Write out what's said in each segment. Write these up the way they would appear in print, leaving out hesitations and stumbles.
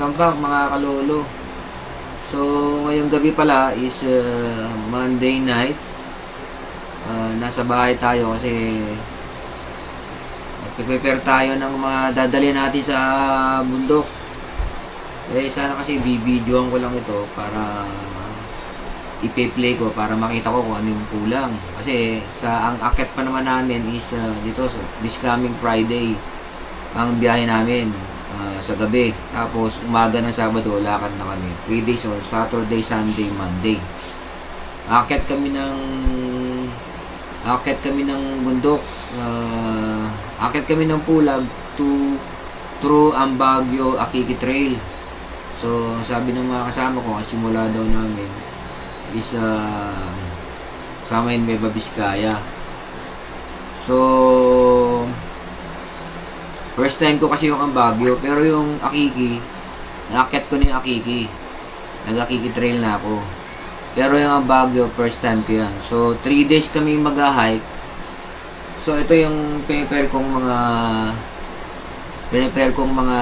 Welcome back mga kalolo. So ngayong gabi pala is Monday night. Nasa bahay tayo kasi magpe-prepare tayo ng mga dadalhin natin sa bundok. Sana kasi bibidyoan ko lang ito para ipe-play ko para makita ko kung ano yung kulang. Kasi ang akit pa naman namin is dito this coming Friday ang biyahe namin. Sa gabi, tapos umaga ng Sabado lakad na kami, 3 days or Saturday, Sunday, Monday. Akit kami ng bundok, akit kami ng Pulag through ang Baguio Akiki Trail. So sabi ng mga kasama ko, simula daw namin is sa amin Nueva Vizcaya. So first time ko kasi yung Baguio, pero yung Akiki, naakyat ko na yung Akiki. Nag-Akiki Trail na ako. Pero yung Baguio, first time ko yan. So, 3 days kami mag-hike. So, ito yung prepare kong mga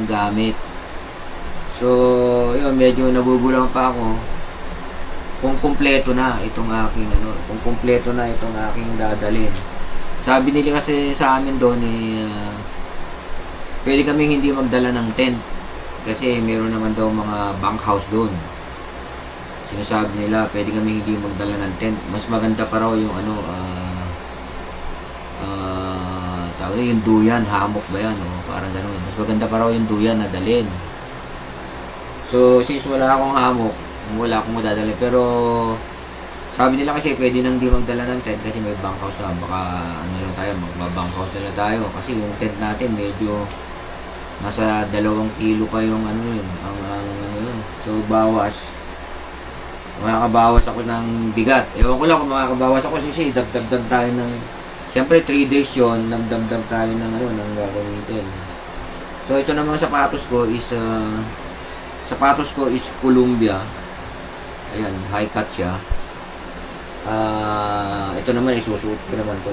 gamit. So, yun, medyo nagugulang pa ako kung kumpleto na itong aking dadalhin. Sabi nila kasi sa amin doon pwede kami hindi magdala ng tent kasi meron naman daw mga bunkhouse doon. Sinasabi nila pwede kami hindi magdala ng tent. Mas maganda pa raw yung tawag yung duyan, hammock ba yan, parang gano'n. Mas maganda pa raw yung duyan na dalhin. So since wala akong hammock, wala akong madadala, pero sabi nila kasi pwede nang di magdala ng tent kasi may bunkhouse na. Baka magbabunkhouse na lang tayo kasi yung tent natin medyo nasa 2 kilo pa yung yun. So makakabawas ako ng bigat. Ewan ko lang kung makakabawas ako kasi dagdag tayo ng, siyempre 3 days yun, nagdagdag tayo ng gagamitin. So ito namang sapatos ko is Columbia. Ayan, high cut siya. Ito naman isusuot ko naman to.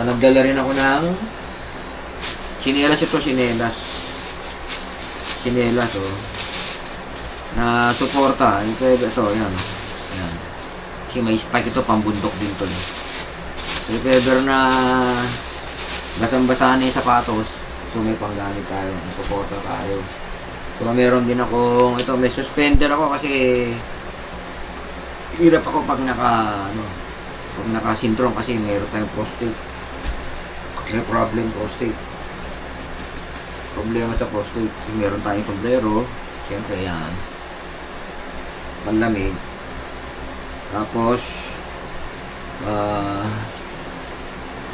Nagdala rin ako ng sinelas na suporta. Ito, yan. Kasi may spike ito, pambundok din to. If ever na basang-basa na yung sapatos, so may panggamit tayo, suporta tayo. So meron din akong, ito may suspender ako kasi hirap ako pag naka-sintron kasi meron tayong prostate. May prostate. Problema sa prostate. So, meron tayong sombrero. Siyempre yan. Panlamig. Tapos,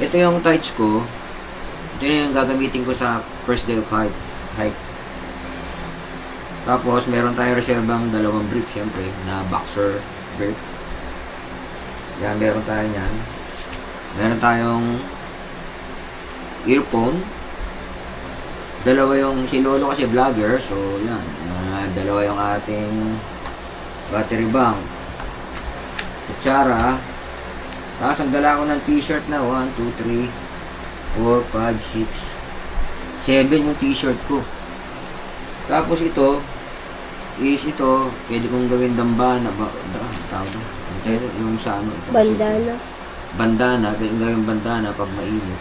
ito yung tights ko. Ito yung gagamitin ko sa first day of hike. Tapos, meron tayong reservang 2 brief, siyempre, na boxer brief. Yan, meron tayo yan. Meron tayong earphone. 2 yung si Lolo kasi vlogger, so yan. 2 yung ating battery bank. Kutsara. Tapos ang dala ko ng t-shirt na 1, 2, 3, 4, 5, 6, 7 yung t-shirt ko. Tapos ito pwede kong gawin dambana ba? Yung sa bandana, pwede gawin bandana pag mainit.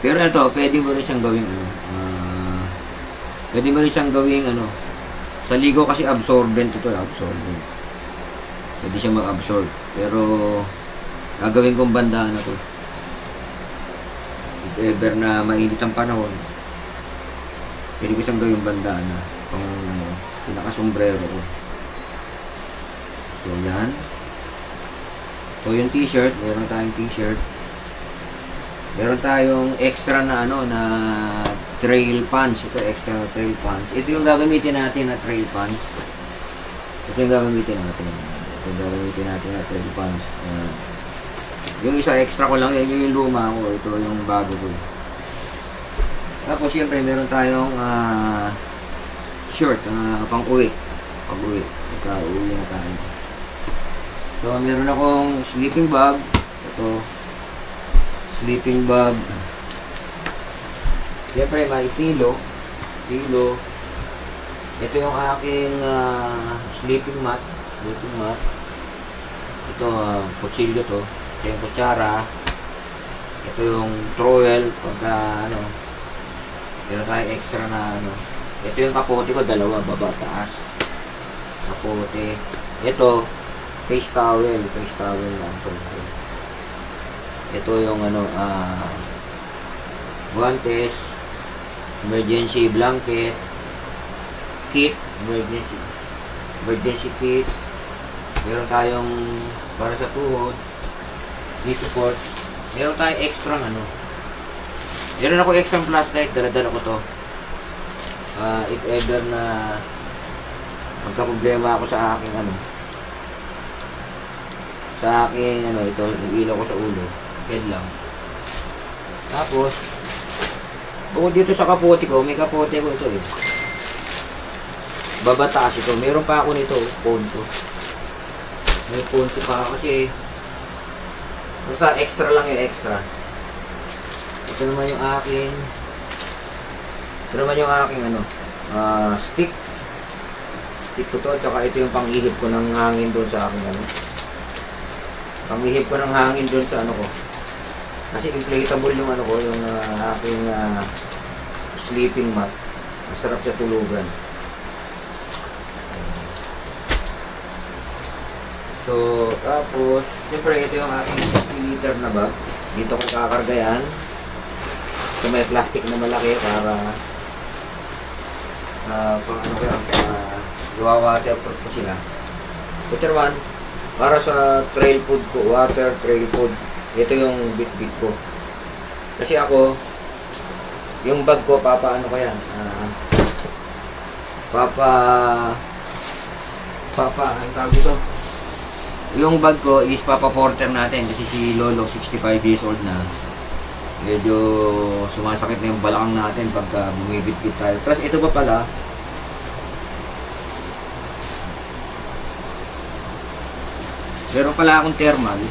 Pero ito, pwede mo rin siyang gawing sa ligo kasi absorbent ito, absorbent. Pwede siyang mag-absorb. Pero gagawin kong bandana to. If ever na mainit ang panahon, pwede ko siyang gawing bandana. Pang pinaka-sombrero ko. So yan. So yung t-shirt, meron tayong t-shirt. Meron tayong extra na trail pants. Ito extra na trail pants. Ito yung gagamitin natin na trail pants. Yung isa extra ko lang, yung luma ko. Ito yung bago ko. Tapos syempre meron tayong short pang-uwi. Pag-uwi. Pagka-uwi na tayo. So meron akong sleeping bag. Ito sleeping bag. Siyempre may pilo. Ito yung aking sleeping mat. Ito, kutsilyo to. Ito yung kutsara. Ito yung trowel. Pagka, meron tayo extra na, Ito yung kapote ko, dalawa, baba, taas. Kapote. Ito, face towel lang. Ito yung, guantes, emergency blanket, kit, emergency kit. Meron tayong para sa tuhod, knee support. Meron tayong extra meron ako extra flashlight, dala-dala ko to. If ever na magka-problema ako sa aking ito, yung ilaw ko sa ulo, head lang. Tapos bukod dito sa kapote ko, may kapote ko ito babataas ito. Meron pa ako nito, poncho. May poncho pa ako kasi basta extra lang yung extra. Ito naman yung aking stick ko to, tsaka ito yung pang-ihip ko ng hangin doon sa aking pang-ihip ko ng hangin doon sa ko. Kasi inflatable yung yung aking sleeping mat. Masarap siya tulugan. So, tapos, siyempre ito yung aking 60 liter na bag. Dito ko kakarga yan. So, may plastic na malaki para gawa waterproof ko sila. Ito naman, para sa trail food ko, water trail food. Ito yung bit-bit ko. Kasi ako, yung bag ko, ang tawag dito? Yung bag ko is papa-porter natin kasi si Lolo, 65 years old na. Medyo sumasakit na yung balakang natin pagka bumibit-bit tayo. Plus, ito pa pala, meron pala akong thermal.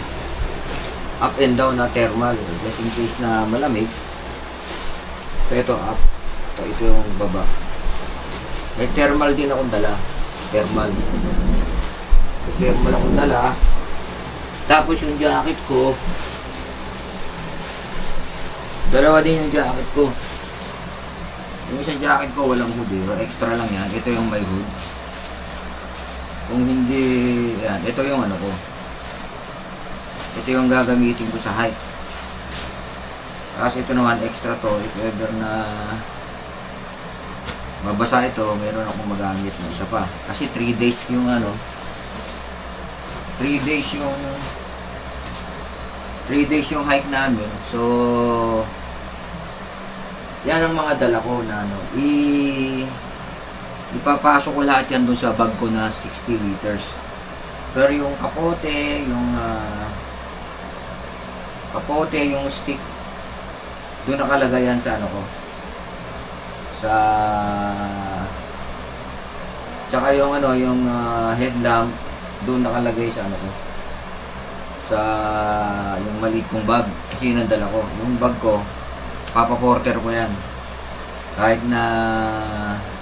Up and down na thermal. Just in case na malamig. So, ito up. Ito yung baba. May thermal din akong dala. Thermal akong dala. Tapos yung jacket ko. Dalawa din yung jacket ko. Yung isang jacket ko walang hood extra lang yan. Ito yung may hood. Kung hindi, yan. Ito yung ko. Ito yung gagamitin ko sa hike. Kasi ito naman extra to. If ever na mabasa ito, meron akong magamit na isa pa. Kasi 3 days yung 3 days yung hike namin. So, yan ang mga dala ko na ipapasok ko lahat yan doon sa bag ko na 60 liters. Pero yung kapote, yung stick, doon nakalagay yan sa tsaka yung headlamp, doon nakalagay sa sa yung maliit kong bag kasi yun ang dala ko. Yung bag ko, papa-porter ko yan. Kahit na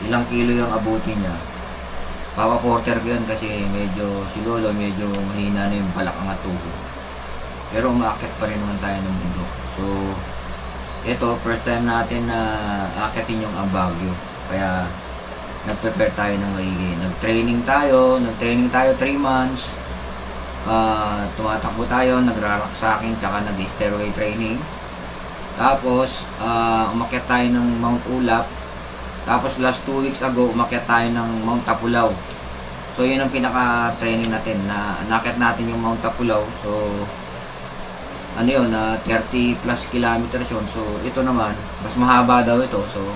ilang kilo yung abutin niya, papa-porter ko yan kasi si Lolo medyo mahina na yung balakang at tuhod. Pero umaakit pa rin naman tayo ng mundo. So, ito, first time natin na aakitin yung Baguio. Kaya, nag-prepare tayo ng maigi. Nag-training tayo 3 months. Tumatakbo tayo, nagra-rocksacking, tsaka nag-stairway training. Tapos, umakyat tayo ng Mount Ulap. Tapos, last 2 weeks ago, umakyat tayo ng Mount Tapulaw. So, yun ang pinaka-training natin. Nakyat natin yung Mount Tapulaw. So, 30 plus kilometers yun. So, ito naman, mas mahaba daw ito. So,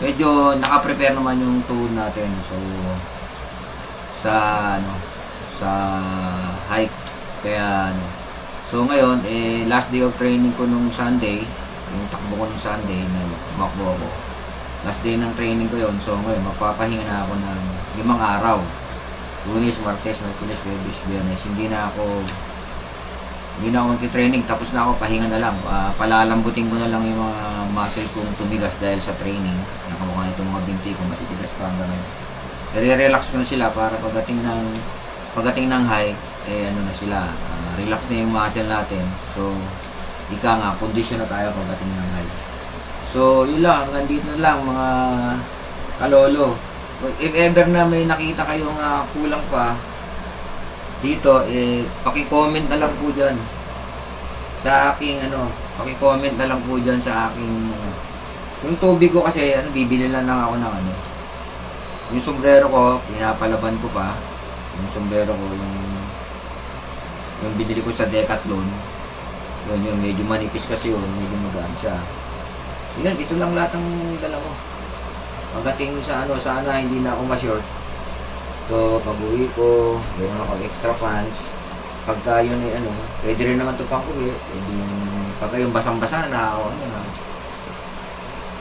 medyo naka-prepare naman yung tool natin. So, sa hike. Kaya, so ngayon, last day of training ko nung Sunday, yung takbo ko nung Sunday, na tumakbo ako. Last day ng training ko yon. So, ngayon, magpapahinga na ako ng 5 araw. Lunes, Martes, Miyerkules, Huwebes, Biyernes. Hindi na ako Hindi na ako magti-training, tapos na ako, pahinga na lang. Palalambutin ko na lang yung mga muscle kong tumigas dahil sa training. Nakamukha itong mga binti ko, matitigas pa hanggang ngayon. I-relax ko na sila para pagdating ng high, ano na sila, relax na yung muscle natin. So, ika nga, condition na tayo pagdating ng high. So, yun lang, hanggang dito na lang mga kalolo. If ever na may nakita kayong kulang pa dito, paki-comment na lang po dyan sa aking paki-comment na lang po dyan sa aking yung tubig ko kasi bibili lang ako ng yung sombrero ko, pinapalaban ko pa yung sombrero ko, yung binili ko sa Decathlon, yun medyo manipis kasi yun, medyo magaan siya. So yan, ito lang lahat ng dala ko. Pagdating sa sana hindi na ako ma-short. So, pag-uwi ko, meron ako extra fans. Pagka yun pwede rin naman ito pang uwi. Pwede pagka yung basang-basa na,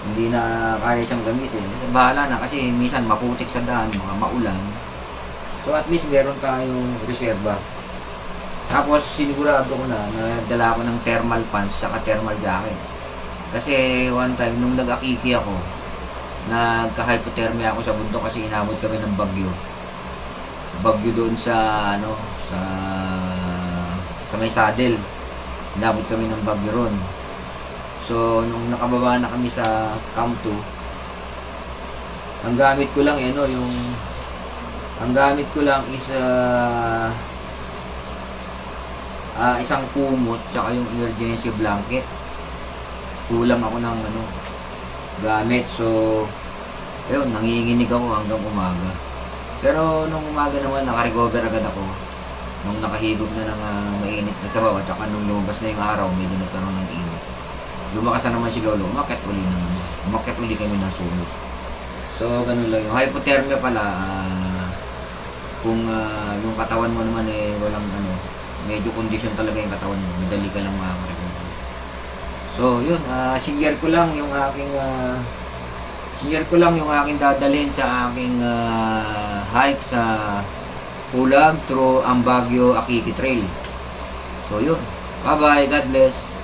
hindi na kaya siyang gamitin. Bahala na kasi minsan maputik sa daan, mga maulan. So, at least meron tayong reserva. Tapos, sinigurado ko na dala ko ng thermal pants saka thermal jacket. Kasi, one time, nung nag-akiki ako, nagka-hypothermia ako sa bundok kasi inabot kami ng bagyo doon sa sa may saddle. Inabot kami ng bagyo ron. So nung nakababa na kami sa Camp 2, ang gamit ko lang is isang kumot tsaka yung emergency blanket. Kulang ako ng gamit. So ayun, nanginginig ako hanggang umaga. Pero nung umaga naman, naka-recover agad ako. Nung nakahigop na ng mainit na sabaw, at saka nung lumabas na yung araw, medyo nagkaroon ng init. Lumakas na naman si Lolo, umakyat uli kami ng sunod. So, ganun lang. Yung hypothermia pala, kung yung katawan mo naman walang medyo condition talaga yung katawan mo, madali ka lang makaka-recover. So, yun, share ko lang yung aking dadalhin sa aking hike sa Pulag through Ambagyo Akiki Trail. So yun. Bye bye. God bless.